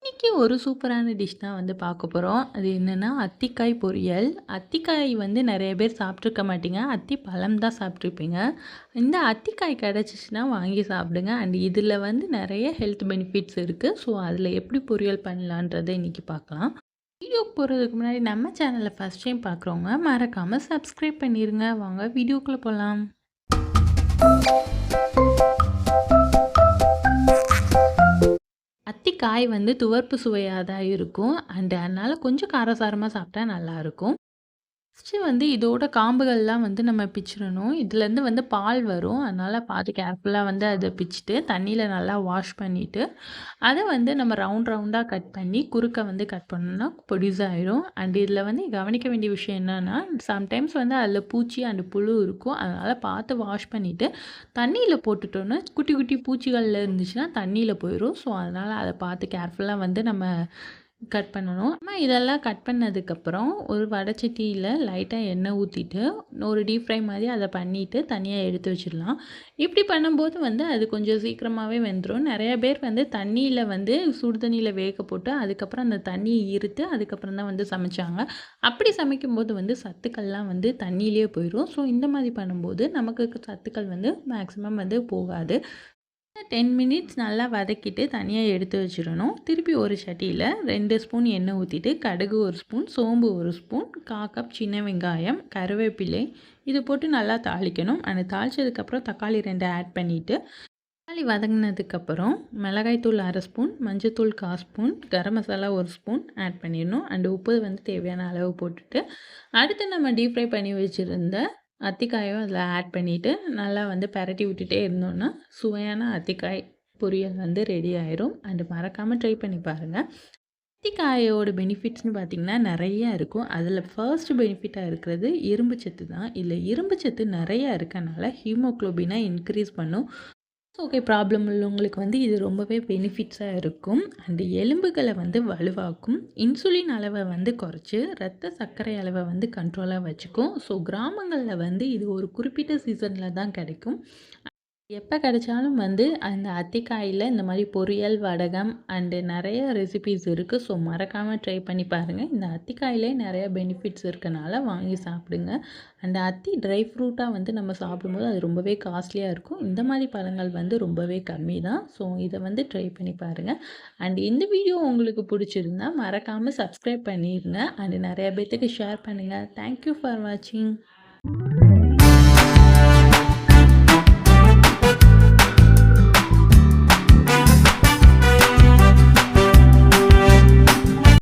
இன்னைக்கு ஒரு சூப்பரான டிஷ் தான் வந்து பார்க்க போகிறோம். அது என்னென்னா அத்திக்காய் பொரியல். அத்திக்காய் வந்து நிறைய பேர் சாப்பிட்ருக்க மாட்டீங்க. அத்தி பழம் தான் சாப்பிட்ருப்பீங்க. இந்த அத்திக்காய் கிடச்சிச்சின்னா வாங்கி சாப்பிடுங்க. அண்ட் இதில் வந்து நிறைய ஹெல்த் பெனிஃபிட்ஸ் இருக்குது. ஸோ அதில் எப்படி பொரியல் பண்ணலான்றதை இன்றைக்கி பார்க்கலாம். வீடியோக்கு போகிறதுக்கு முன்னாடி நம்ம சேனலை ஃபஸ்ட் டைம் பார்க்குறவங்க மறக்காமல் சப்ஸ்கிரைப் பண்ணிடுங்க. வாங்க வீடியோக்குள்ளே போகலாம். அத்திக்காய் வந்து துவர்ப்பு சுவையாக தான் இருக்கும். அதனால் கொஞ்சம் காரசாரமாக சாப்பிட்டா நல்லாயிருக்கும். ஃபஸ்ட்டு வந்து இதோட காம்புகள்லாம் வந்து நம்ம பிச்சிடணும். இதுலேருந்து வந்து பால் வரும். அதனால் பார்த்து கேர்ஃபுல்லாக வந்து அதை பிச்சுட்டு தண்ணியில் நல்லா வாஷ் பண்ணிவிட்டு அதை வந்து நம்ம ரவுண்ட் ரவுண்டாக கட் பண்ணி குறுக்க வந்து கட் பண்ணோம்னா பொடிசாயிரும். அண்ட் இதில் வந்து கவனிக்க வேண்டிய விஷயம் என்னென்னா சம்டைம்ஸ் வந்து அதில் பூச்சி அண்ட் புழு இருக்கும். அதனால் பார்த்து வாஷ் பண்ணிவிட்டு தண்ணியில் போட்டுட்டோன்னா குட்டி குட்டி பூச்சிகளில் இருந்துச்சுன்னா தண்ணியில் போயிடும். ஸோ அதனால் அதை பார்த்து கேர்ஃபுல்லாக வந்து நம்ம கட் பண்ணணும். இதெல்லாம் கட் பண்ணதுக்கப்புறம் ஒரு வடைச்சட்டியில் லைட்டாக எண்ணெய் ஊற்றிட்டு ஒரு டீப் ஃப்ரை மாதிரி அதை பண்ணிவிட்டு தனியாக எடுத்து வச்சிடலாம். இப்படி பண்ணும்போது வந்து அது கொஞ்சம் சீக்கிரமாகவே வெந்துடும். நிறைய பேர் வந்து தண்ணியில் வந்து சுடு தண்ணியில் வேக போட்டு அதுக்கப்புறம் அந்த தண்ணியை இருத்து அதுக்கப்புறம் தான் வந்து சமைச்சாங்க. அப்படி சமைக்கும்போது வந்து சத்துக்கள்லாம் வந்து தண்ணியிலே போயிடும். ஸோ இந்த மாதிரி பண்ணும்போது நமக்கு சத்துக்கள் வந்து மேக்ஸிமம் வந்து போகாது. 10 மினிட்ஸ் நல்லா வதக்கிட்டு தனியாக எடுத்து வச்சிடணும். திருப்பி ஒரு சட்டியில் 2 ஸ்பூன் எண்ணெய் ஊற்றிட்டு கடுகு 1 ஸ்பூன், சோம்பு 1 ஸ்பூன், 1/4 கப் சின்ன வெங்காயம், கருவேப்பிலை இது போட்டு நல்லா தாளிக்கணும். அந்த தாளித்ததுக்கப்புறம் தக்காளி 2 ஆட் பண்ணிவிட்டு தக்காளி வதங்கினதுக்கப்புறம் மிளகாய்த்தூள் 1/2 ஸ்பூன், மஞ்சத்தூள் 1/4 spoon, garam masala 1 spoon add பண்ணிடணும். அண்டு உப்பு வந்து தேவையான அளவு போட்டுட்டு அடுத்து நம்ம டீப் ஃப்ரை பண்ணி வச்சுருந்த அத்திக்காயும் அதில் ஆட் பண்ணிவிட்டு நல்லா வந்து பரட்டி விட்டுட்டே இருந்தோன்னா சுவையான அத்திக்காய் பொரியல் வந்து ரெடி ஆயிரும். அண்டு மறக்காமல் ட்ரை பண்ணி பாருங்கள். அத்திக்காயோட பெனிஃபிட்ஸ்னு பார்த்திங்கன்னா நிறையா இருக்கும். அதில் ஃபர்ஸ்ட் பெனிஃபிட்டாக இருக்கிறது இரும்பு சத்து தான். இதில் இரும்பு சத்து நிறையா இருக்கனால ஹீமோக்ளோபினை இன்க்ரீஸ் பண்ணும். ஓகே ப்ராப்ளம் உள்ளவங்களுக்கு வந்து இது ரொம்பவே பெனிஃபிட்ஸாக இருக்கும். அண்டு எலும்புகளை வந்து வலுவாக்கும். இன்சுலின் அளவை வந்து குறைச்சி ரத்த சர்க்கரை அளவை வந்து கண்ட்ரோலாக வச்சுக்கும். ஸோ கிராமங்களில் வந்து இது ஒரு குறிப்பிட்ட சீசனில் தான் கிடைக்கும். எப்போ கிடைச்சாலும் வந்து அந்த அத்திக்காயில் இந்த மாதிரி பொரியல், வடகம் அண்டு நிறைய ரெசிபீஸ் இருக்குது. ஸோ மறக்காமல் ட்ரை பண்ணி பாருங்கள். இந்த அத்திக்காயிலே நிறைய பெனிஃபிட்ஸ் இருக்கனால வாங்கி சாப்பிடுங்க. அண்ட் அத்தி ட்ரை ஃப்ரூட்டாக வந்து நம்ம சாப்பிடும்போது அது ரொம்பவே காஸ்ட்லியாக இருக்கும். இந்த மாதிரி பழங்கள் வந்து ரொம்பவே கம்மி தான். ஸோ இதை வந்து ட்ரை பண்ணி பாருங்கள். அண்ட் இந்த வீடியோ உங்களுக்கு பிடிச்சிருந்தா மறக்காமல் சப்ஸ்கிரைப் பண்ணிடுங்க. அண்டு நிறைய பேர்த்துக்கு ஷேர் பண்ணுங்கள். தேங்க்யூ ஃபார் வாட்சிங்.